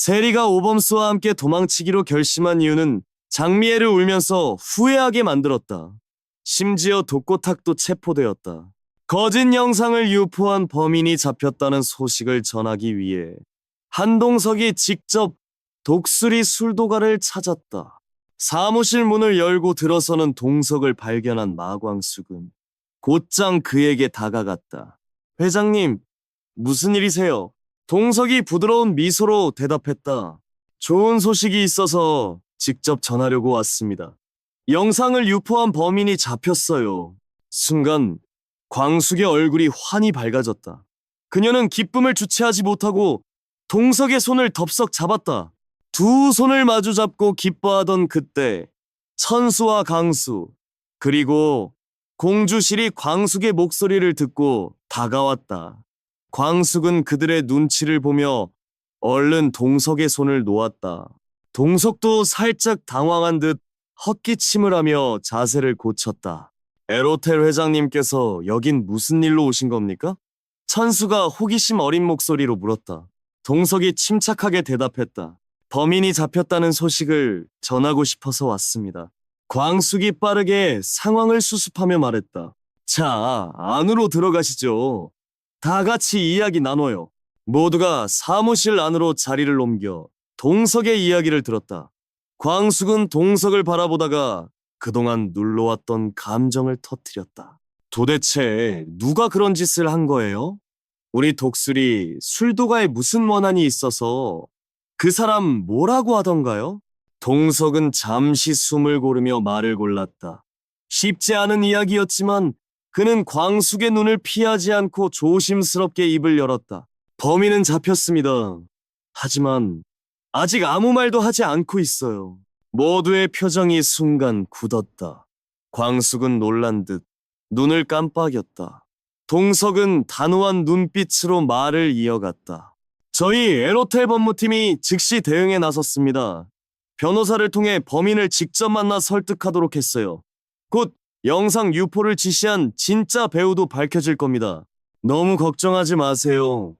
세리가 오범스와 함께 도망치기로 결심한 이유는 장미애를 울면서 후회하게 만들었다. 심지어 독고탁도 체포되었다. 거짓 영상을 유포한 범인이 잡혔다는 소식을 전하기 위해 한동석이 직접 독수리 술도가를 찾았다. 사무실 문을 열고 들어서는 동석을 발견한 마광숙은 곧장 그에게 다가갔다. 회장님, 무슨 일이세요? 동석이 부드러운 미소로 대답했다. 좋은 소식이 있어서 직접 전하려고 왔습니다. 영상을 유포한 범인이 잡혔어요. 순간 광숙의 얼굴이 환히 밝아졌다. 그녀는 기쁨을 주체하지 못하고 동석의 손을 덥석 잡았다. 두 손을 마주 잡고 기뻐하던 그때 천수와 강수 그리고 공주실이 광숙의 목소리를 듣고 다가왔다. 광숙은 그들의 눈치를 보며 얼른 동석의 손을 놓았다. 동석도 살짝 당황한 듯 헛기침을 하며 자세를 고쳤다. 에로텔 회장님께서 여긴 무슨 일로 오신 겁니까? 천수가 호기심 어린 목소리로 물었다. 동석이 침착하게 대답했다. 범인이 잡혔다는 소식을 전하고 싶어서 왔습니다. 광숙이 빠르게 상황을 수습하며 말했다. 자, 안으로 들어가시죠. 다 같이 이야기 나눠요. 모두가 사무실 안으로 자리를 옮겨 동석의 이야기를 들었다. 광숙은 동석을 바라보다가 그동안 눌러왔던 감정을 터뜨렸다. 도대체 누가 그런 짓을 한 거예요? 우리 독수리 술도가에 무슨 원한이 있어서 그 사람 뭐라고 하던가요? 동석은 잠시 숨을 고르며 말을 골랐다. 쉽지 않은 이야기였지만 그는 광숙의 눈을 피하지 않고 조심스럽게 입을 열었다. 범인은 잡혔습니다. 하지만 아직 아무 말도 하지 않고 있어요. 모두의 표정이 순간 굳었다. 광숙은 놀란 듯 눈을 깜빡였다. 동석은 단호한 눈빛으로 말을 이어갔다. 저희 에로텔 법무팀이 즉시 대응에 나섰습니다. 변호사를 통해 범인을 직접 만나 설득하도록 했어요. 곧 영상 유포를 지시한 진짜 배우도 밝혀질 겁니다. 너무 걱정하지 마세요.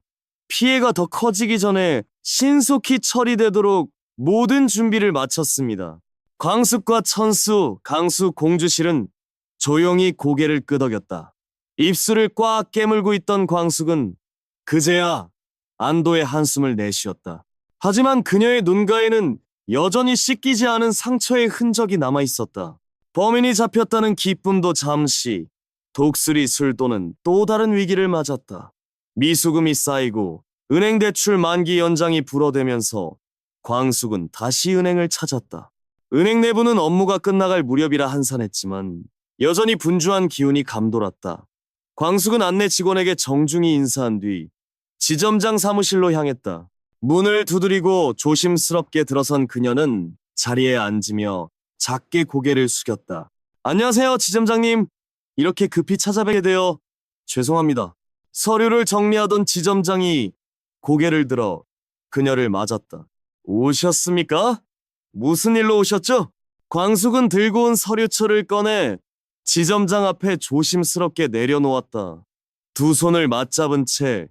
피해가 더 커지기 전에 신속히 처리되도록 모든 준비를 마쳤습니다. 광숙과 천수, 강수, 공주실은 조용히 고개를 끄덕였다. 입술을 꽉 깨물고 있던 광숙은 그제야 안도의 한숨을 내쉬었다. 하지만 그녀의 눈가에는 여전히 씻기지 않은 상처의 흔적이 남아있었다. 범인이 잡혔다는 기쁨도 잠시, 독수리 술도는 또 다른 위기를 맞았다. 미수금이 쌓이고 은행 대출 만기 연장이 불어대면서 광숙은 다시 은행을 찾았다. 은행 내부는 업무가 끝나갈 무렵이라 한산했지만 여전히 분주한 기운이 감돌았다. 광숙은 안내 직원에게 정중히 인사한 뒤 지점장 사무실로 향했다. 문을 두드리고 조심스럽게 들어선 그녀는 자리에 앉으며 작게 고개를 숙였다. 안녕하세요, 지점장님. 이렇게 급히 찾아뵙게 되어 죄송합니다. 서류를 정리하던 지점장이 고개를 들어 그녀를 맞았다. 오셨습니까? 무슨 일로 오셨죠? 광숙은 들고 온 서류철을 꺼내 지점장 앞에 조심스럽게 내려놓았다. 두 손을 맞잡은 채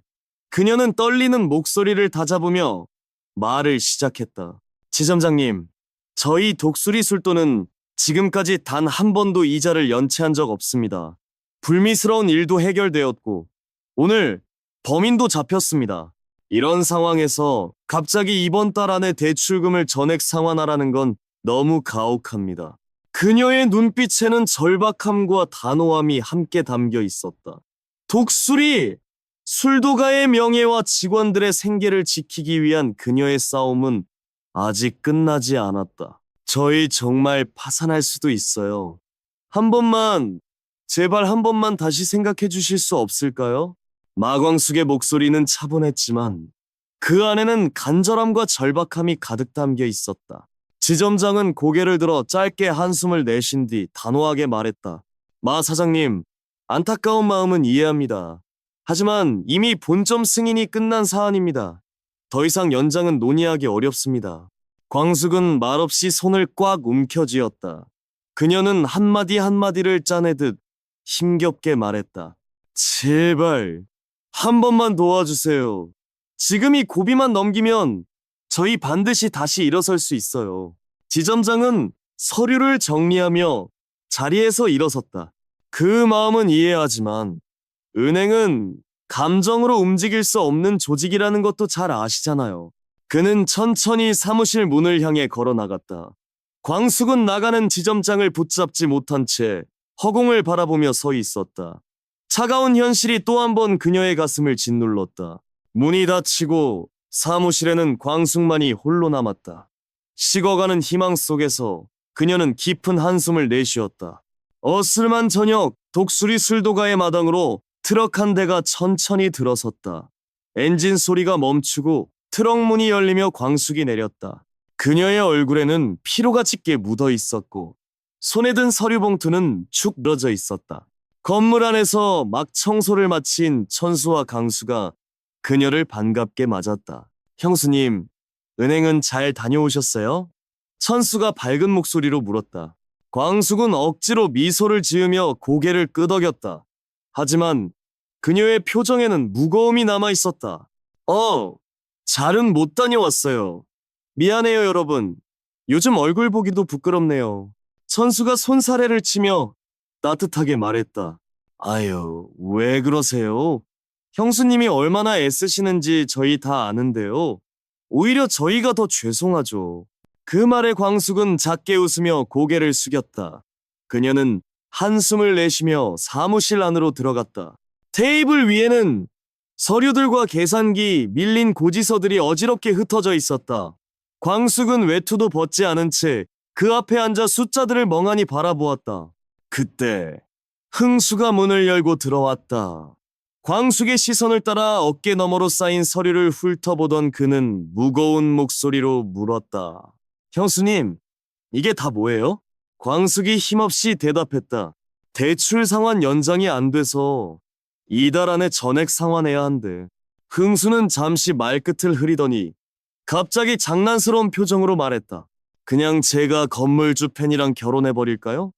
그녀는 떨리는 목소리를 다잡으며 말을 시작했다. 지점장님, 저희 독수리 술도는 지금까지 단 한 번도 이자를 연체한 적 없습니다. 불미스러운 일도 해결되었고 오늘 범인도 잡혔습니다. 이런 상황에서 갑자기 이번 달 안에 대출금을 전액 상환하라는 건 너무 가혹합니다. 그녀의 눈빛에는 절박함과 단호함이 함께 담겨 있었다. 독수리! 술도가의 명예와 직원들의 생계를 지키기 위한 그녀의 싸움은 아직 끝나지 않았다. 저희 정말 파산할 수도 있어요. 한 번만, 제발 한 번만 다시 생각해 주실 수 없을까요? 마광숙의 목소리는 차분했지만 그 안에는 간절함과 절박함이 가득 담겨 있었다. 지점장은 고개를 들어 짧게 한숨을 내쉰 뒤 단호하게 말했다. 마 사장님, 안타까운 마음은 이해합니다. 하지만 이미 본점 승인이 끝난 사안입니다. 더 이상 연장은 논의하기 어렵습니다. 광숙은 말없이 손을 꽉 움켜쥐었다. 그녀는 한마디 한마디를 짜내듯 힘겹게 말했다. 제발 한 번만 도와주세요. 지금 이 고비만 넘기면 저희 반드시 다시 일어설 수 있어요. 지점장은 서류를 정리하며 자리에서 일어섰다. 그 마음은 이해하지만 은행은 감정으로 움직일 수 없는 조직이라는 것도 잘 아시잖아요. 그는 천천히 사무실 문을 향해 걸어 나갔다. 광숙은 나가는 지점장을 붙잡지 못한 채 허공을 바라보며 서 있었다. 차가운 현실이 또 한 번 그녀의 가슴을 짓눌렀다. 문이 닫히고 사무실에는 광숙만이 홀로 남았다. 식어가는 희망 속에서 그녀는 깊은 한숨을 내쉬었다. 어스름한 저녁, 독수리 술도가의 마당으로 트럭 한 대가 천천히 들어섰다. 엔진 소리가 멈추고 트럭 문이 열리며 광숙이 내렸다. 그녀의 얼굴에는 피로가 짙게 묻어 있었고 손에 든 서류 봉투는 축 늘어져 있었다. 건물 안에서 막 청소를 마친 천수와 강수가 그녀를 반갑게 맞았다. 형수님, 은행은 잘 다녀오셨어요? 천수가 밝은 목소리로 물었다. 광숙은 억지로 미소를 지으며 고개를 끄덕였다. 하지만 그녀의 표정에는 무거움이 남아 있었다. 잘은 못 다녀왔어요. 미안해요, 여러분. 요즘 얼굴 보기도 부끄럽네요. 천수가 손사래를 치며 따뜻하게 말했다. 아유, 왜 그러세요? 형수님이 얼마나 애쓰시는지 저희 다 아는데요. 오히려 저희가 더 죄송하죠. 그 말에 광숙은 작게 웃으며 고개를 숙였다. 그녀는 한숨을 내쉬며 사무실 안으로 들어갔다. 테이블 위에는 서류들과 계산기, 밀린 고지서들이 어지럽게 흩어져 있었다. 광숙은 외투도 벗지 않은 채 그 앞에 앉아 숫자들을 멍하니 바라보았다. 그때 흥수가 문을 열고 들어왔다. 광숙의 시선을 따라 어깨 너머로 쌓인 서류를 훑어보던 그는 무거운 목소리로 물었다. 형수님, 이게 다 뭐예요? 광숙이 힘없이 대답했다. 대출 상환 연장이 안 돼서 이달 안에 전액 상환해야 한대. 흥수는 잠시 말끝을 흐리더니 갑자기 장난스러운 표정으로 말했다. 그냥 제가 건물주 팬이랑 결혼해버릴까요?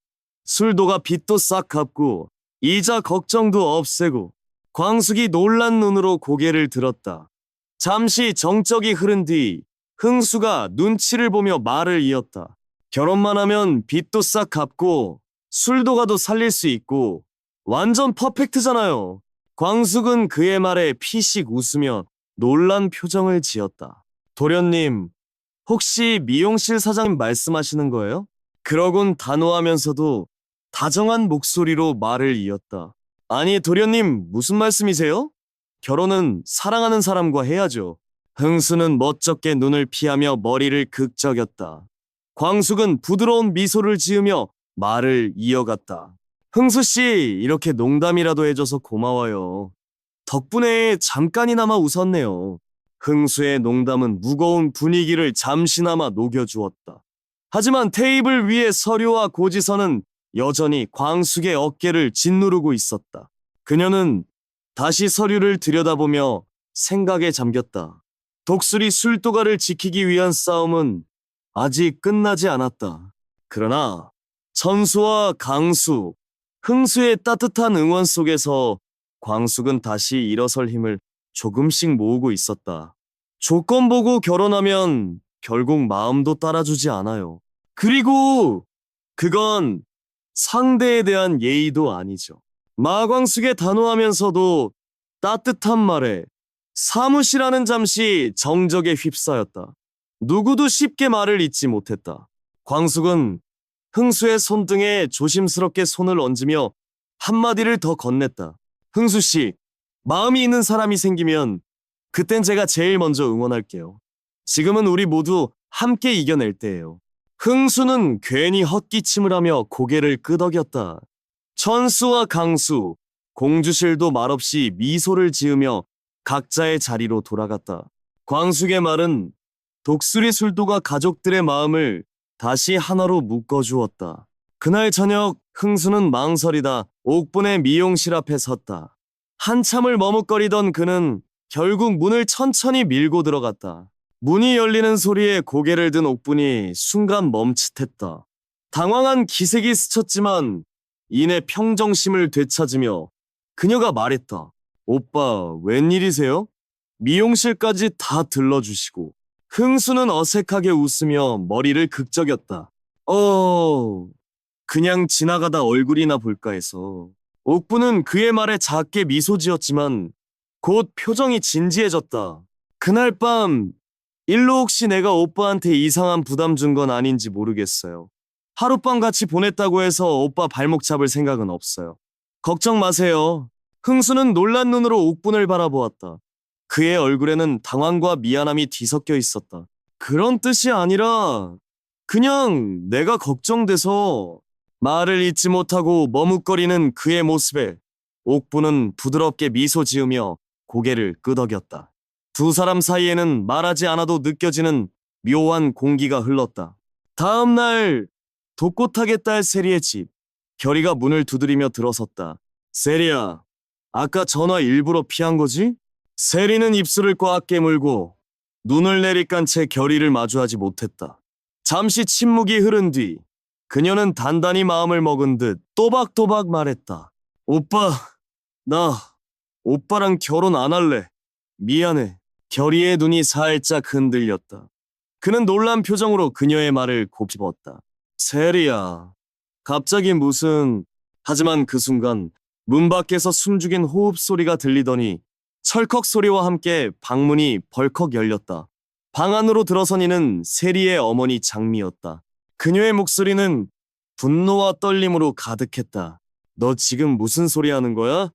술도가 빚도 싹 갚고 이자 걱정도 없애고. 광숙이 놀란 눈으로 고개를 들었다. 잠시 정적이 흐른 뒤 흥수가 눈치를 보며 말을 이었다. 결혼만 하면 빚도 싹 갚고 술도가도 살릴 수 있고 완전 퍼펙트잖아요. 광숙은 그의 말에 피식 웃으며 놀란 표정을 지었다. 도련님, 혹시 미용실 사장님 말씀하시는 거예요? 그러곤 단호하면서도 다정한 목소리로 말을 이었다. 아니, 도련님, 무슨 말씀이세요? 결혼은 사랑하는 사람과 해야죠. 흥수는 멋쩍게 눈을 피하며 머리를 극적였다. 광숙은 부드러운 미소를 지으며 말을 이어갔다. 흥수씨, 이렇게 농담이라도 해줘서 고마워요. 덕분에 잠깐이나마 웃었네요. 흥수의 농담은 무거운 분위기를 잠시나마 녹여주었다. 하지만 테이블 위의 서류와 고지서는 여전히 광숙의 어깨를 짓누르고 있었다. 그녀는 다시 서류를 들여다보며 생각에 잠겼다. 독수리 술도가를 지키기 위한 싸움은 아직 끝나지 않았다. 그러나 천수와 강수, 흥수의 따뜻한 응원 속에서 광숙은 다시 일어설 힘을 조금씩 모으고 있었다. 조건 보고 결혼하면 결국 마음도 따라주지 않아요. 그리고 그건 상대에 대한 예의도 아니죠. 마광숙의 단호하면서도 따뜻한 말에 사무실 안은 잠시 정적에 휩싸였다. 누구도 쉽게 말을 잇지 못했다. 광숙은 흥수의 손등에 조심스럽게 손을 얹으며 한마디를 더 건넸다. 흥수씨, 마음이 있는 사람이 생기면 그땐 제가 제일 먼저 응원할게요. 지금은 우리 모두 함께 이겨낼 때예요. 흥수는 괜히 헛기침을 하며 고개를 끄덕였다. 천수와 강수, 공주실도 말없이 미소를 지으며 각자의 자리로 돌아갔다. 광숙의 말은 독수리 술도가 가족들의 마음을 다시 하나로 묶어주었다. 그날 저녁 흥수는 망설이다 옥분의 미용실 앞에 섰다. 한참을 머뭇거리던 그는 결국 문을 천천히 밀고 들어갔다. 문이 열리는 소리에 고개를 든 옥분이 순간 멈칫했다. 당황한 기색이 스쳤지만 이내 평정심을 되찾으며 그녀가 말했다. 오빠, 웬일이세요? 미용실까지 다 들러주시고. 흥수는 어색하게 웃으며 머리를 극적였다. 그냥 지나가다 얼굴이나 볼까 해서. 옥부는 그의 말에 작게 미소 지었지만 곧 표정이 진지해졌다. 그날 밤 일로 혹시 내가 오빠한테 이상한 부담 준 건 아닌지 모르겠어요. 하룻밤 같이 보냈다고 해서 오빠 발목 잡을 생각은 없어요. 걱정 마세요. 흥수는 놀란 눈으로 옥분을 바라보았다. 그의 얼굴에는 당황과 미안함이 뒤섞여 있었다. 그런 뜻이 아니라 그냥 내가 걱정돼서. 말을 잇지 못하고 머뭇거리는 그의 모습에 옥부는 부드럽게 미소 지으며 고개를 끄덕였다. 두 사람 사이에는 말하지 않아도 느껴지는 묘한 공기가 흘렀다. 다음 날 독고탁의 딸 세리의 집. 결이가 문을 두드리며 들어섰다. 세리야, 아까 전화 일부러 피한 거지? 세리는 입술을 꽉 깨물고 눈을 내리깐 채 결이를 마주하지 못했다. 잠시 침묵이 흐른 뒤 그녀는 단단히 마음을 먹은 듯 또박또박 말했다. 오빠, 나 오빠랑 결혼 안 할래. 미안해. 결이의 눈이 살짝 흔들렸다. 그는 놀란 표정으로 그녀의 말을 곱씹었다. 세리야, 갑자기 무슨... 하지만 그 순간 문 밖에서 숨죽인 호흡 소리가 들리더니 철컥 소리와 함께 방문이 벌컥 열렸다. 방 안으로 들어선 이는 세리의 어머니 장미였다. 그녀의 목소리는 분노와 떨림으로 가득했다. 너 지금 무슨 소리 하는 거야?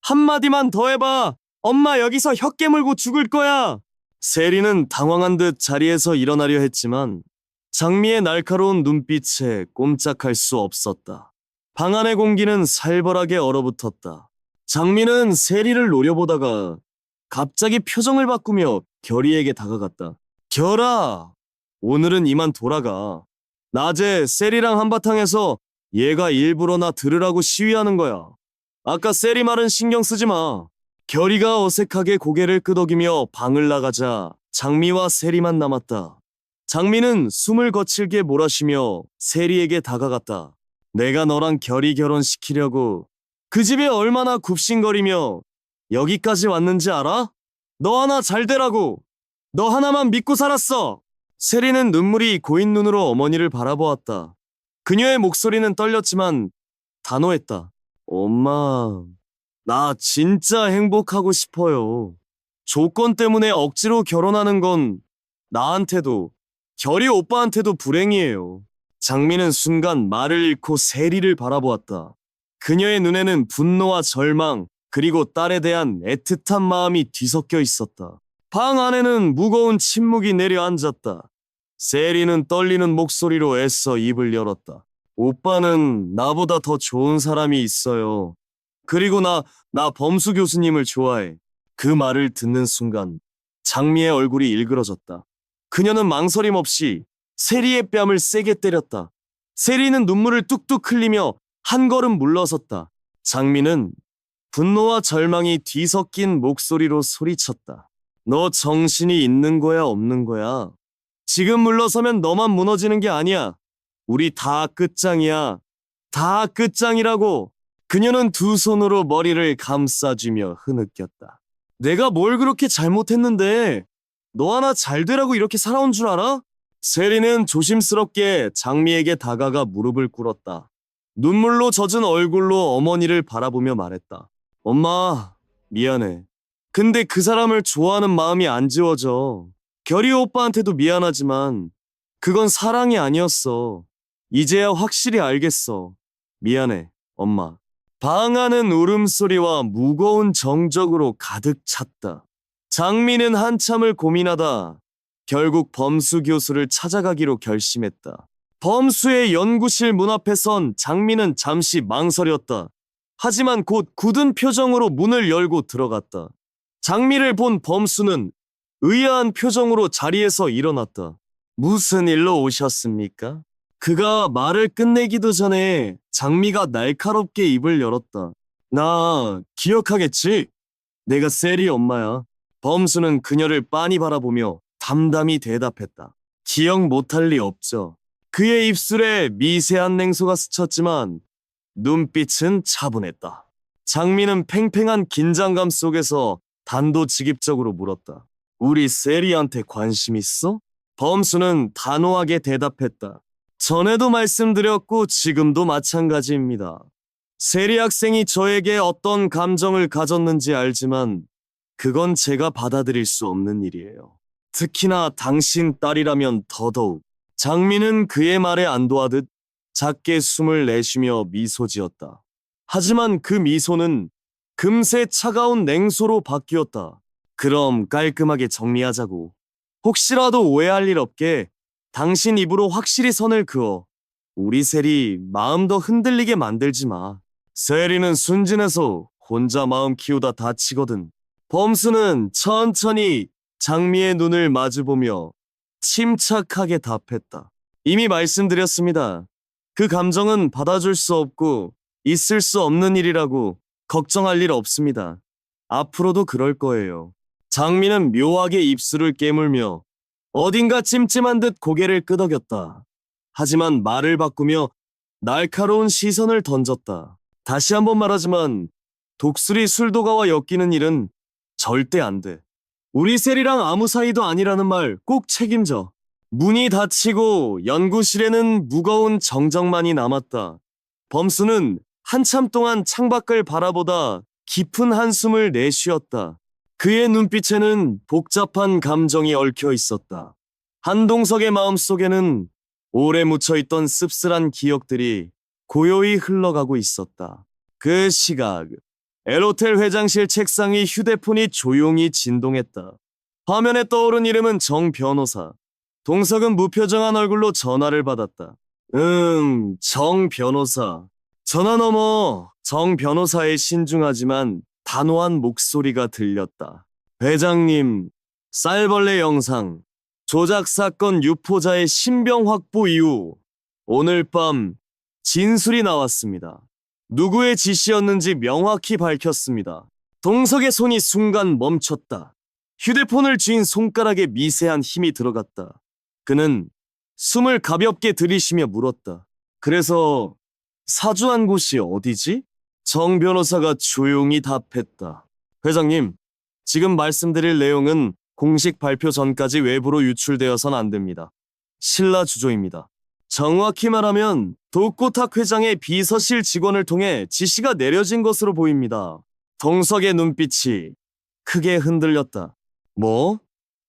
한마디만 더 해봐. 엄마 여기서 혀 깨물고 죽을 거야. 세리는 당황한 듯 자리에서 일어나려 했지만 장미의 날카로운 눈빛에 꼼짝할 수 없었다. 방 안의 공기는 살벌하게 얼어붙었다. 장미는 세리를 노려보다가 갑자기 표정을 바꾸며 결이에게 다가갔다. 결아, 오늘은 이만 돌아가. 낮에 세리랑 한바탕해서 얘가 일부러 나 들으라고 시위하는 거야. 아까 세리 말은 신경 쓰지 마. 결이가 어색하게 고개를 끄덕이며 방을 나가자 장미와 세리만 남았다. 장미는 숨을 거칠게 몰아쉬며 세리에게 다가갔다. 내가 너랑 결이 결혼시키려고 그 집에 얼마나 굽신거리며 여기까지 왔는지 알아? 너 하나 잘 되라고. 너 하나만 믿고 살았어. 세리는 눈물이 고인 눈으로 어머니를 바라보았다. 그녀의 목소리는 떨렸지만 단호했다. 엄마, 나 진짜 행복하고 싶어요. 조건 때문에 억지로 결혼하는 건 나한테도 결이 오빠한테도 불행이에요. 장미는 순간 말을 잃고 세리를 바라보았다. 그녀의 눈에는 분노와 절망 그리고 딸에 대한 애틋한 마음이 뒤섞여 있었다. 방 안에는 무거운 침묵이 내려앉았다. 세리는 떨리는 목소리로 애써 입을 열었다. 오빠는 나보다 더 좋은 사람이 있어요. 그리고 나 범수 교수님을 좋아해. 그 말을 듣는 순간 장미의 얼굴이 일그러졌다. 그녀는 망설임 없이 세리의 뺨을 세게 때렸다. 세리는 눈물을 뚝뚝 흘리며 한 걸음 물러섰다. 장미는 분노와 절망이 뒤섞인 목소리로 소리쳤다. 너 정신이 있는 거야, 없는 거야? 지금 물러서면 너만 무너지는 게 아니야. 우리 다 끝장이야. 다 끝장이라고. 그녀는 두 손으로 머리를 감싸주며 흐느꼈다. 내가 뭘 그렇게 잘못했는데 너 하나 잘 되라고 이렇게 살아온 줄 알아? 세리는 조심스럽게 장미에게 다가가 무릎을 꿇었다. 눈물로 젖은 얼굴로 어머니를 바라보며 말했다. 엄마, 미안해. 근데 그 사람을 좋아하는 마음이 안 지워져. 결이 오빠한테도 미안하지만 그건 사랑이 아니었어. 이제야 확실히 알겠어. 미안해, 엄마. 방 안은 울음소리와 무거운 정적으로 가득 찼다. 장미는 한참을 고민하다 결국 범수 교수를 찾아가기로 결심했다. 범수의 연구실 문 앞에 선 장미는 잠시 망설였다. 하지만 곧 굳은 표정으로 문을 열고 들어갔다. 장미를 본 범수는 의아한 표정으로 자리에서 일어났다. 무슨 일로 오셨습니까? 그가 말을 끝내기도 전에 장미가 날카롭게 입을 열었다. 나 기억하겠지? 내가 세리 엄마야. 범수는 그녀를 빤히 바라보며 담담히 대답했다. 기억 못할 리 없죠. 그의 입술에 미세한 냉소가 스쳤지만 눈빛은 차분했다. 장미는 팽팽한 긴장감 속에서 단도직입적으로 물었다. 우리 세리한테 관심 있어? 범수는 단호하게 대답했다. 전에도 말씀드렸고 지금도 마찬가지입니다. 세리 학생이 저에게 어떤 감정을 가졌는지 알지만 그건 제가 받아들일 수 없는 일이에요. 특히나 당신 딸이라면 더더욱. 장미는 그의 말에 안도하듯 작게 숨을 내쉬며 미소 지었다. 하지만 그 미소는 금세 차가운 냉소로 바뀌었다. 그럼 깔끔하게 정리하자고. 혹시라도 오해할 일 없게 당신 입으로 확실히 선을 그어. 우리 셀이 마음 더 흔들리게 만들지 마. 셀이는 순진해서 혼자 마음 키우다 다치거든. 범수는 천천히 장미의 눈을 마주보며 침착하게 답했다. 이미 말씀드렸습니다. 그 감정은 받아줄 수 없고 있을 수 없는 일이라고. 걱정할 일 없습니다. 앞으로도 그럴 거예요. 장미는 묘하게 입술을 깨물며 어딘가 찜찜한 듯 고개를 끄덕였다. 하지만 말을 바꾸며 날카로운 시선을 던졌다. 다시 한번 말하지만 독수리 술도가와 엮이는 일은 절대 안 돼. 우리 셀이랑 아무 사이도 아니라는 말 꼭 책임져. 문이 닫히고 연구실에는 무거운 정적만이 남았다. 범수는 한참 동안 창밖을 바라보다 깊은 한숨을 내쉬었다. 그의 눈빛에는 복잡한 감정이 얽혀 있었다. 한동석의 마음속에는 오래 묻혀있던 씁쓸한 기억들이 고요히 흘러가고 있었다. 그 시각, 엘호텔 회장실 책상의 휴대폰이 조용히 진동했다. 화면에 떠오른 이름은 정 변호사. 동석은 무표정한 얼굴로 전화를 받았다. 정 변호사. 전화 너머 정 변호사의 신중하지만 단호한 목소리가 들렸다. 회장님, 쌀벌레 영상, 조작 사건 유포자의 신병 확보 이후 오늘 밤 진술이 나왔습니다. 누구의 지시였는지 명확히 밝혔습니다. 동석의 손이 순간 멈췄다. 휴대폰을 쥔 손가락에 미세한 힘이 들어갔다. 그는 숨을 가볍게 들이쉬며 물었다. 그래서 사주한 곳이 어디지? 정 변호사가 조용히 답했다. 회장님, 지금 말씀드릴 내용은 공식 발표 전까지 외부로 유출되어선 안 됩니다. 신라 주조입니다. 정확히 말하면 독고탁 회장의 비서실 직원을 통해 지시가 내려진 것으로 보입니다. 동석의 눈빛이 크게 흔들렸다. 뭐?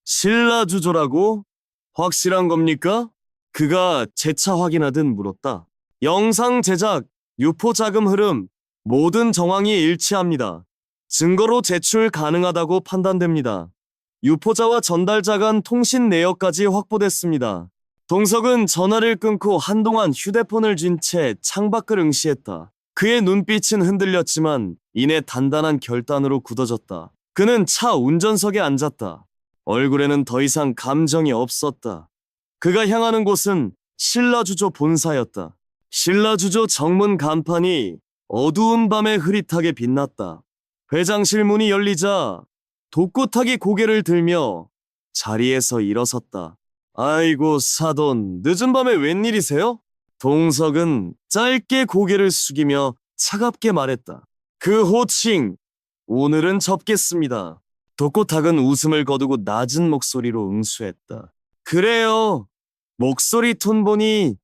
신라 주조라고? 확실한 겁니까? 그가 재차 확인하듯 물었다. 영상 제작, 유포 자금 흐름, 모든 정황이 일치합니다. 증거로 제출 가능하다고 판단됩니다. 유포자와 전달자 간 통신 내역까지 확보됐습니다. 동석은 전화를 끊고 한동안 휴대폰을 쥔 채 창밖을 응시했다. 그의 눈빛은 흔들렸지만 이내 단단한 결단으로 굳어졌다. 그는 차 운전석에 앉았다. 얼굴에는 더 이상 감정이 없었다. 그가 향하는 곳은 신라주조 본사였다. 신라주조 정문 간판이 어두운 밤에 흐릿하게 빛났다. 회장실 문이 열리자 독고탁이 고개를 들며 자리에서 일어섰다. 아이고 사돈, 늦은 밤에 웬일이세요? 동석은 짧게 고개를 숙이며 차갑게 말했다. 그 호칭, 오늘은 접겠습니다. 독고탁은 웃음을 거두고 낮은 목소리로 응수했다. 그래요. 목소리 톤 보니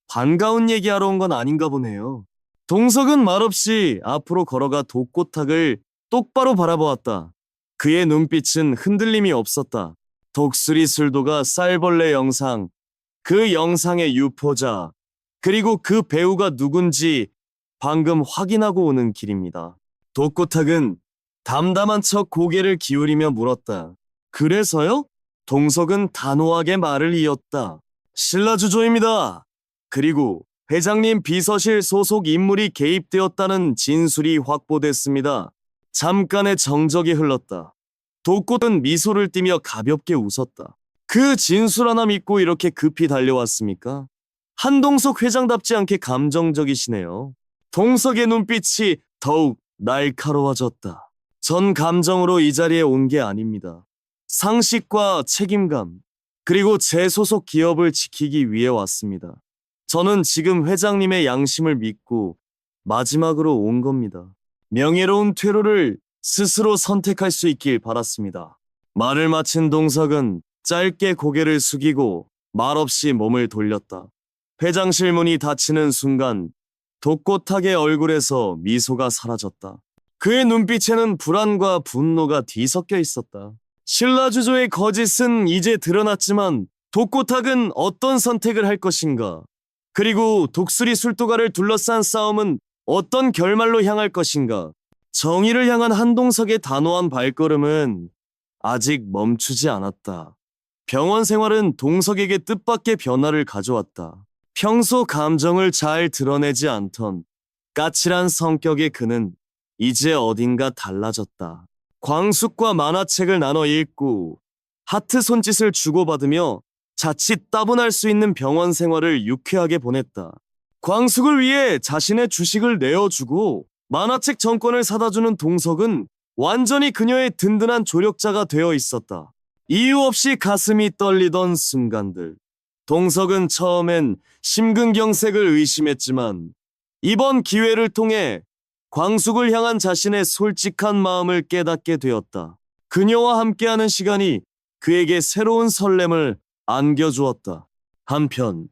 반가운 얘기하러 온 건 아닌가 보네요. 동석은 말없이 앞으로 걸어가 독고탁을 똑바로 바라보았다. 그의 눈빛은 흔들림이 없었다. 독수리 술도가 쌀벌레 영상, 그 영상의 유포자, 그리고 그 배우가 누군지 방금 확인하고 오는 길입니다. 독고탁은 담담한 척 고개를 기울이며 물었다. 그래서요? 동석은 단호하게 말을 이었다. 신라주조입니다. 그리고 회장님 비서실 소속 인물이 개입되었다는 진술이 확보됐습니다. 잠깐의 정적이 흘렀다. 독고는 미소를 띠며 가볍게 웃었다. 그 진술 하나 믿고 이렇게 급히 달려왔습니까? 한동석 회장답지 않게 감정적이시네요. 동석의 눈빛이 더욱 날카로워졌다. 전 감정으로 이 자리에 온 게 아닙니다. 상식과 책임감, 그리고 제 소속 기업을 지키기 위해 왔습니다. 저는 지금 회장님의 양심을 믿고 마지막으로 온 겁니다. 명예로운 퇴로를 스스로 선택할 수 있길 바랐습니다. 말을 마친 동석은 짧게 고개를 숙이고 말없이 몸을 돌렸다. 회장실 문이 닫히는 순간 독고탁의 얼굴에서 미소가 사라졌다. 그의 눈빛에는 불안과 분노가 뒤섞여 있었다. 신라주조의 거짓은 이제 드러났지만 독고탁은 어떤 선택을 할 것인가? 그리고 독수리 술도가를 둘러싼 싸움은 어떤 결말로 향할 것인가? 정의를 향한 한동석의 단호한 발걸음은 아직 멈추지 않았다. 병원 생활은 동석에게 뜻밖의 변화를 가져왔다. 평소 감정을 잘 드러내지 않던 까칠한 성격의 그는 이제 어딘가 달라졌다. 광숙과 만화책을 나눠 읽고 하트 손짓을 주고받으며 자칫 따분할 수 있는 병원 생활을 유쾌하게 보냈다. 광숙을 위해 자신의 주식을 내어주고 만화책 정권을 사다주는 동석은 완전히 그녀의 든든한 조력자가 되어 있었다. 이유 없이 가슴이 떨리던 순간들. 동석은 처음엔 심근경색을 의심했지만 이번 기회를 통해 광숙을 향한 자신의 솔직한 마음을 깨닫게 되었다. 그녀와 함께하는 시간이 그에게 새로운 설렘을 안겨주었다. 한편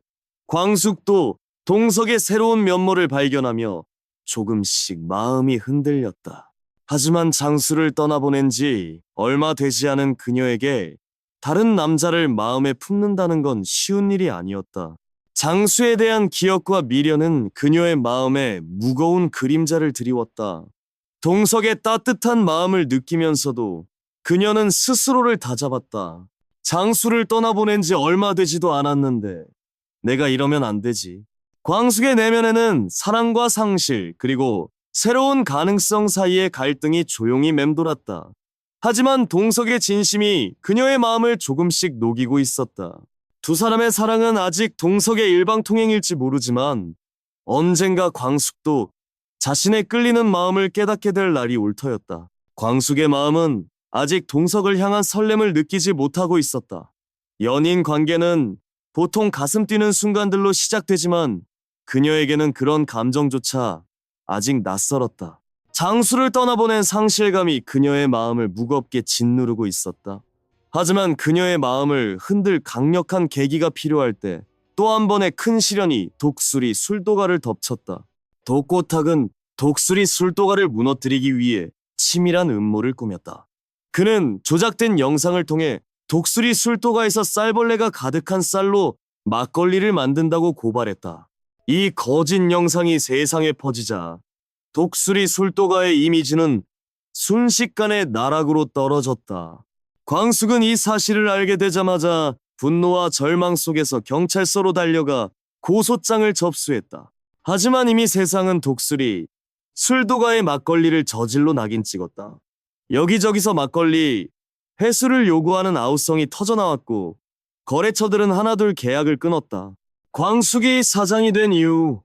광숙도 동석의 새로운 면모를 발견하며 조금씩 마음이 흔들렸다. 하지만 장수를 떠나보낸 지 얼마 되지 않은 그녀에게 다른 남자를 마음에 품는다는 건 쉬운 일이 아니었다. 장수에 대한 기억과 미련은 그녀의 마음에 무거운 그림자를 드리웠다. 동석의 따뜻한 마음을 느끼면서도 그녀는 스스로를 다잡았다. 장수를 떠나보낸 지 얼마 되지도 않았는데 내가 이러면 안 되지. 광숙의 내면에는 사랑과 상실 그리고 새로운 가능성 사이의 갈등이 조용히 맴돌았다. 하지만 동석의 진심이 그녀의 마음을 조금씩 녹이고 있었다. 두 사람의 사랑은 아직 동석의 일방통행일지 모르지만 언젠가 광숙도 자신의 끌리는 마음을 깨닫게 될 날이 올 터였다. 광숙의 마음은 아직 동석을 향한 설렘을 느끼지 못하고 있었다. 연인 관계는 보통 가슴 뛰는 순간들로 시작되지만 그녀에게는 그런 감정조차 아직 낯설었다. 장수를 떠나보낸 상실감이 그녀의 마음을 무겁게 짓누르고 있었다. 하지만 그녀의 마음을 흔들 강력한 계기가 필요할 때 또 한 번의 큰 시련이 독수리 술도가를 덮쳤다. 독고탁은 독수리 술도가를 무너뜨리기 위해 치밀한 음모를 꾸몄다. 그는 조작된 영상을 통해 독수리 술도가에서 쌀벌레가 가득한 쌀로 막걸리를 만든다고 고발했다. 이 거짓 영상이 세상에 퍼지자 독수리 술도가의 이미지는 순식간에 나락으로 떨어졌다. 광숙은 이 사실을 알게 되자마자 분노와 절망 속에서 경찰서로 달려가 고소장을 접수했다. 하지만 이미 세상은 독수리 술도가의 막걸리를 저질로 낙인 찍었다. 여기저기서 막걸리 회수를 요구하는 아우성이 터져나왔고 거래처들은 하나둘 계약을 끊었다. 광숙이 사장이 된 이후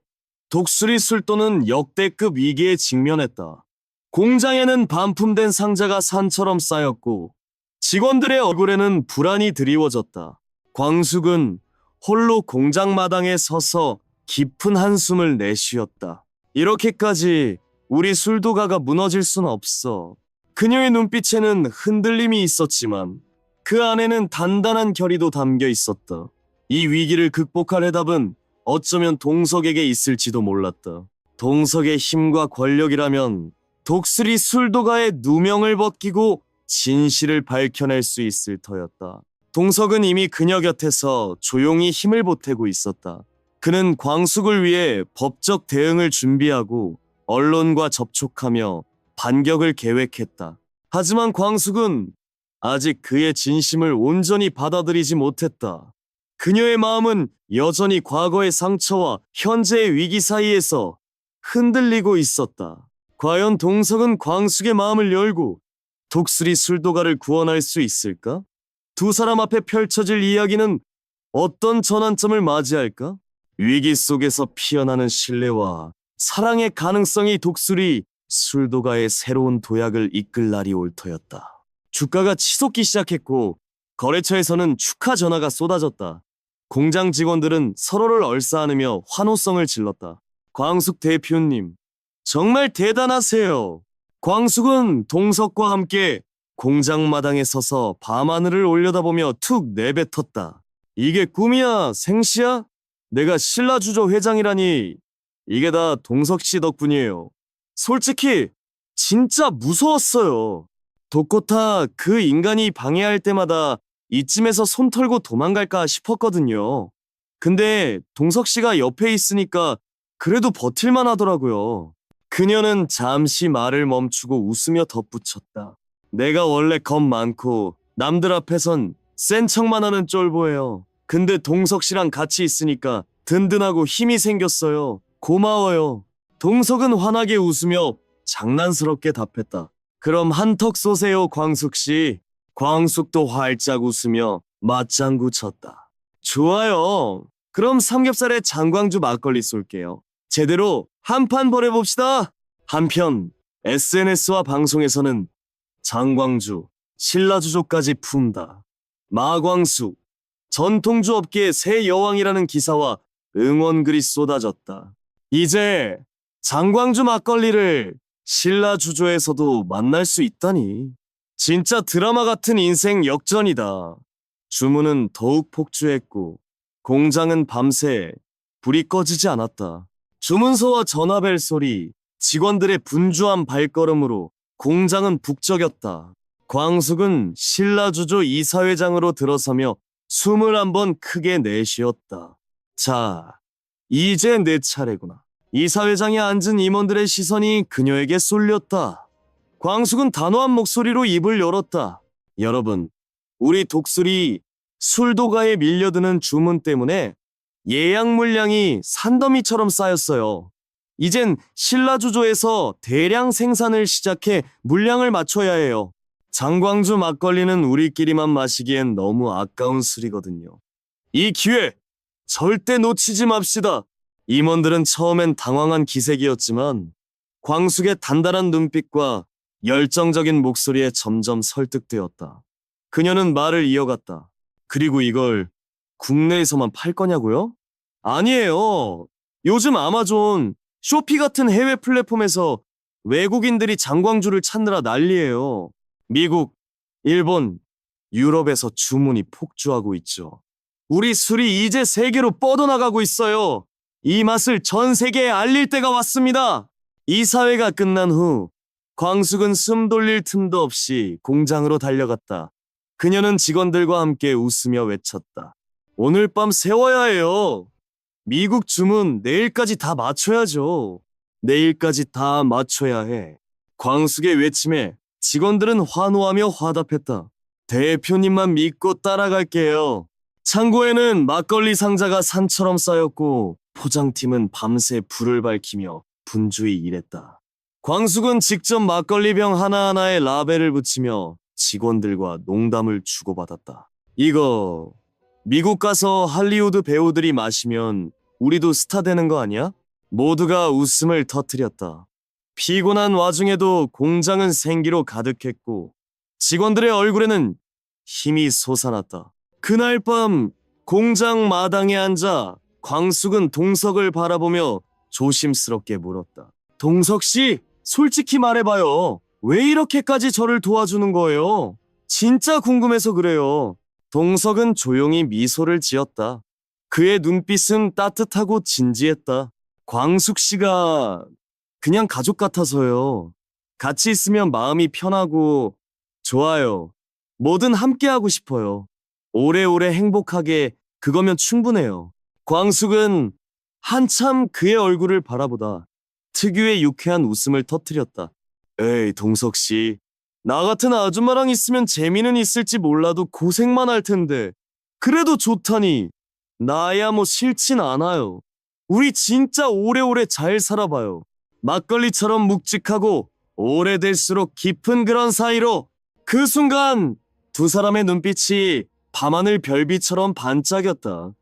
독수리 술도는 역대급 위기에 직면했다. 공장에는 반품된 상자가 산처럼 쌓였고 직원들의 얼굴에는 불안이 드리워졌다. 광숙은 홀로 공장 마당에 서서 깊은 한숨을 내쉬었다. 이렇게까지 우리 술도가가 무너질 순 없어. 그녀의 눈빛에는 흔들림이 있었지만 그 안에는 단단한 결의도 담겨 있었다. 이 위기를 극복할 해답은 어쩌면 동석에게 있을지도 몰랐다. 동석의 힘과 권력이라면 독수리 술도가의 누명을 벗기고 진실을 밝혀낼 수 있을 터였다. 동석은 이미 그녀 곁에서 조용히 힘을 보태고 있었다. 그는 광숙을 위해 법적 대응을 준비하고 언론과 접촉하며 반격을 계획했다. 하지만 광숙은 아직 그의 진심을 온전히 받아들이지 못했다. 그녀의 마음은 여전히 과거의 상처와 현재의 위기 사이에서 흔들리고 있었다. 과연 동석은 광숙의 마음을 열고 독수리 술도가를 구원할 수 있을까? 두 사람 앞에 펼쳐질 이야기는 어떤 전환점을 맞이할까? 위기 속에서 피어나는 신뢰와 사랑의 가능성이 독수리 술도가의 새로운 도약을 이끌 날이 올 터였다. 주가가 치솟기 시작했고 거래처에서는 축하 전화가 쏟아졌다. 공장 직원들은 서로를 얼싸안으며 환호성을 질렀다. 광숙 대표님, 정말 대단하세요. 광숙은 동석과 함께 공장 마당에 서서 밤하늘을 올려다보며 툭 내뱉었다. 이게 꿈이야, 생시야? 내가 신라주조 회장이라니. 이게 다 동석 씨 덕분이에요. 솔직히 진짜 무서웠어요. 독고타 그 인간이 방해할 때마다 이쯤에서 손 털고 도망갈까 싶었거든요. 근데 동석 씨가 옆에 있으니까 그래도 버틸만 하더라고요. 그녀는 잠시 말을 멈추고 웃으며 덧붙였다. 내가 원래 겁 많고 남들 앞에선 센 척만 하는 쫄보예요. 근데 동석 씨랑 같이 있으니까 든든하고 힘이 생겼어요. 고마워요. 동석은 환하게 웃으며 장난스럽게 답했다. 그럼 한턱 쏘세요, 광숙 씨. 광숙도 활짝 웃으며 맞장구 쳤다. 좋아요. 그럼 삼겹살에 장광주 막걸리 쏠게요. 제대로 한판 벌여봅시다. 한편 SNS와 방송에서는 장광주, 신라주조까지 품다. 마광숙, 전통주 업계의 새 여왕이라는 기사와 응원글이 쏟아졌다. 이제 장광주 막걸리를 신라주조에서도 만날 수 있다니. 진짜 드라마 같은 인생 역전이다. 주문은 더욱 폭주했고 공장은 밤새 불이 꺼지지 않았다. 주문서와 전화벨 소리, 직원들의 분주한 발걸음으로 공장은 북적였다. 광숙은 신라주조 이사회장으로 들어서며 숨을 한번 크게 내쉬었다. 자, 이제 내 차례구나. 이사회장에 앉은 임원들의 시선이 그녀에게 쏠렸다. 광숙은 단호한 목소리로 입을 열었다. 여러분, 우리 독수리 술도가에 밀려드는 주문 때문에 예약 물량이 산더미처럼 쌓였어요. 이젠 신라주조에서 대량 생산을 시작해 물량을 맞춰야 해요. 장광주 막걸리는 우리끼리만 마시기엔 너무 아까운 술이거든요. 이 기회 절대 놓치지 맙시다. 임원들은 처음엔 당황한 기색이었지만 광숙의 단단한 눈빛과 열정적인 목소리에 점점 설득되었다. 그녀는 말을 이어갔다. 그리고 이걸 국내에서만 팔 거냐고요? 아니에요. 요즘 아마존, 쇼피 같은 해외 플랫폼에서 외국인들이 장광주를 찾느라 난리예요. 미국, 일본, 유럽에서 주문이 폭주하고 있죠. 우리 술이 이제 세계로 뻗어나가고 있어요. 이 맛을 전 세계에 알릴 때가 왔습니다. 이사회가 끝난 후 광숙은 숨 돌릴 틈도 없이 공장으로 달려갔다. 그녀는 직원들과 함께 웃으며 외쳤다. 오늘 밤 세워야 해요. 미국 주문 내일까지 다 맞춰야죠. 내일까지 다 맞춰야 해. 광숙의 외침에 직원들은 환호하며 화답했다. 대표님만 믿고 따라갈게요. 창고에는 막걸리 상자가 산처럼 쌓였고 포장팀은 밤새 불을 밝히며 분주히 일했다. 광숙은 직접 막걸리병 하나하나에 라벨을 붙이며 직원들과 농담을 주고받았다. 이거 미국 가서 할리우드 배우들이 마시면 우리도 스타 되는 거 아니야? 모두가 웃음을 터뜨렸다. 피곤한 와중에도 공장은 생기로 가득했고 직원들의 얼굴에는 힘이 솟아났다. 그날 밤 공장 마당에 앉아 광숙은 동석을 바라보며 조심스럽게 물었다. 동석 씨, 솔직히 말해봐요. 왜 이렇게까지 저를 도와주는 거예요? 진짜 궁금해서 그래요. 동석은 조용히 미소를 지었다. 그의 눈빛은 따뜻하고 진지했다. 광숙 씨가 그냥 가족 같아서요. 같이 있으면 마음이 편하고 좋아요. 뭐든 함께하고 싶어요. 오래오래 행복하게 그거면 충분해요. 광숙은 한참 그의 얼굴을 바라보다 특유의 유쾌한 웃음을 터뜨렸다. 에이, 동석 씨. 나 같은 아줌마랑 있으면 재미는 있을지 몰라도 고생만 할 텐데. 그래도 좋다니. 나야 뭐 싫진 않아요. 우리 진짜 오래오래 잘 살아봐요. 막걸리처럼 묵직하고 오래될수록 깊은 그런 사이로. 그 순간 두 사람의 눈빛이 밤하늘 별빛처럼 반짝였다.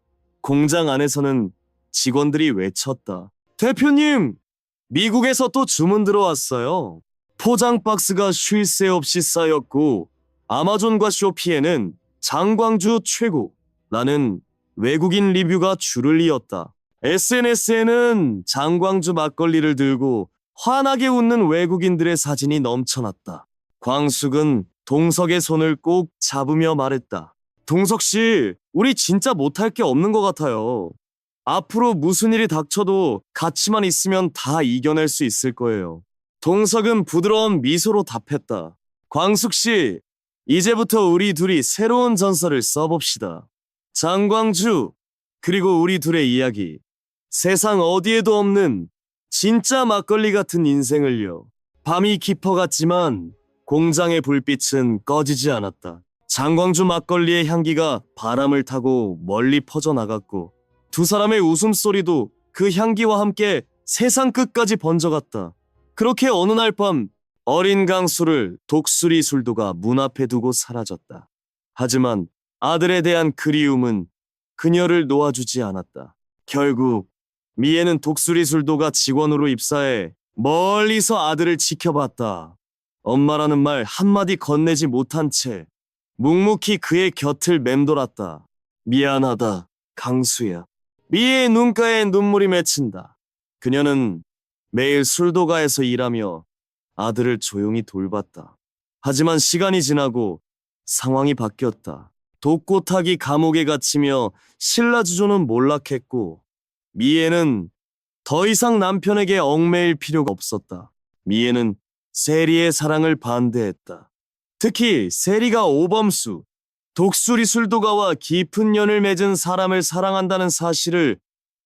공장 안에서는 직원들이 외쳤다. 대표님! 미국에서 또 주문 들어왔어요. 포장 박스가 쉴 새 없이 쌓였고 아마존과 쇼피에는 장광주 최고라는 외국인 리뷰가 줄을 이었다. SNS에는 장광주 막걸리를 들고 환하게 웃는 외국인들의 사진이 넘쳐났다. 광숙은 동석의 손을 꼭 잡으며 말했다. 동석 씨, 우리 진짜 못할 게 없는 것 같아요. 앞으로 무슨 일이 닥쳐도 같이만 있으면 다 이겨낼 수 있을 거예요. 동석은 부드러운 미소로 답했다. 광숙 씨, 이제부터 우리 둘이 새로운 전설을 써봅시다. 장광주, 그리고 우리 둘의 이야기. 세상 어디에도 없는 진짜 막걸리 같은 인생을요. 밤이 깊어갔지만 공장의 불빛은 꺼지지 않았다. 장광주 막걸리의 향기가 바람을 타고 멀리 퍼져나갔고 두 사람의 웃음소리도 그 향기와 함께 세상 끝까지 번져갔다. 그렇게 어느 날 밤 어린 강수를 독수리 술도가 문 앞에 두고 사라졌다. 하지만 아들에 대한 그리움은 그녀를 놓아주지 않았다. 결국 미애는 독수리 술도가 직원으로 입사해 멀리서 아들을 지켜봤다. 엄마라는 말 한마디 건네지 못한 채 묵묵히 그의 곁을 맴돌았다. 미안하다, 강수야. 미애의 눈가에 눈물이 맺힌다. 그녀는 매일 술도가에서 일하며 아들을 조용히 돌봤다. 하지만 시간이 지나고 상황이 바뀌었다. 독고탁이 감옥에 갇히며 신라주조는 몰락했고 미애는 더 이상 남편에게 얽매일 필요가 없었다. 미애는 세리의 사랑을 반대했다. 특히 세리가 오범수, 독수리 술도가와 깊은 연을 맺은 사람을 사랑한다는 사실을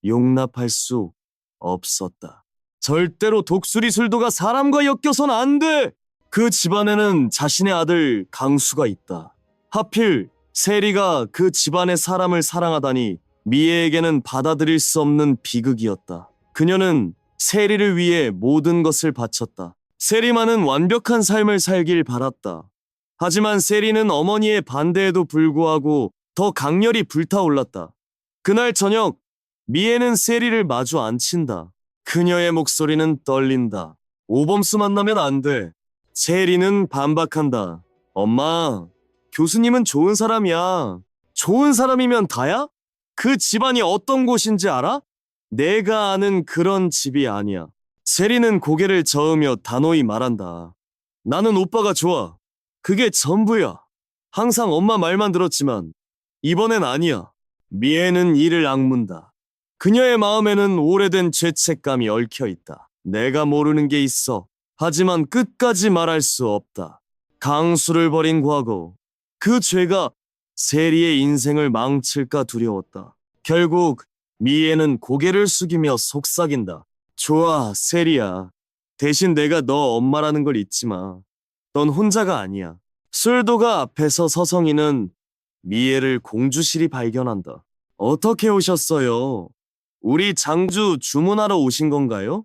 용납할 수 없었다. 절대로 독수리 술도가 사람과 엮여선 안 돼! 그 집안에는 자신의 아들 강수가 있다. 하필 세리가 그 집안의 사람을 사랑하다니 미애에게는 받아들일 수 없는 비극이었다. 그녀는 세리를 위해 모든 것을 바쳤다. 세리만은 완벽한 삶을 살길 바랐다. 하지만 세리는 어머니의 반대에도 불구하고 더 강렬히 불타올랐다. 그날 저녁 미애는 세리를 마주 앉힌다. 그녀의 목소리는 떨린다. 오범수 만나면 안 돼. 세리는 반박한다. 엄마, 교수님은 좋은 사람이야. 좋은 사람이면 다야? 그 집안이 어떤 곳인지 알아? 내가 아는 그런 집이 아니야. 세리는 고개를 저으며 단호히 말한다. 나는 오빠가 좋아. 그게 전부야. 항상 엄마 말만 들었지만 이번엔 아니야. 미애는 이를 악문다. 그녀의 마음에는 오래된 죄책감이 얽혀 있다. 내가 모르는 게 있어. 하지만 끝까지 말할 수 없다. 강수를 버린 과거. 그 죄가 세리의 인생을 망칠까 두려웠다. 결국 미애는 고개를 숙이며 속삭인다. 좋아, 세리야. 대신 내가 너 엄마라는 걸 잊지 마. 넌 혼자가 아니야. 술도가 앞에서 서성이는 미애를 공주실이 발견한다. 어떻게 오셨어요? 우리 장주 주문하러 오신 건가요?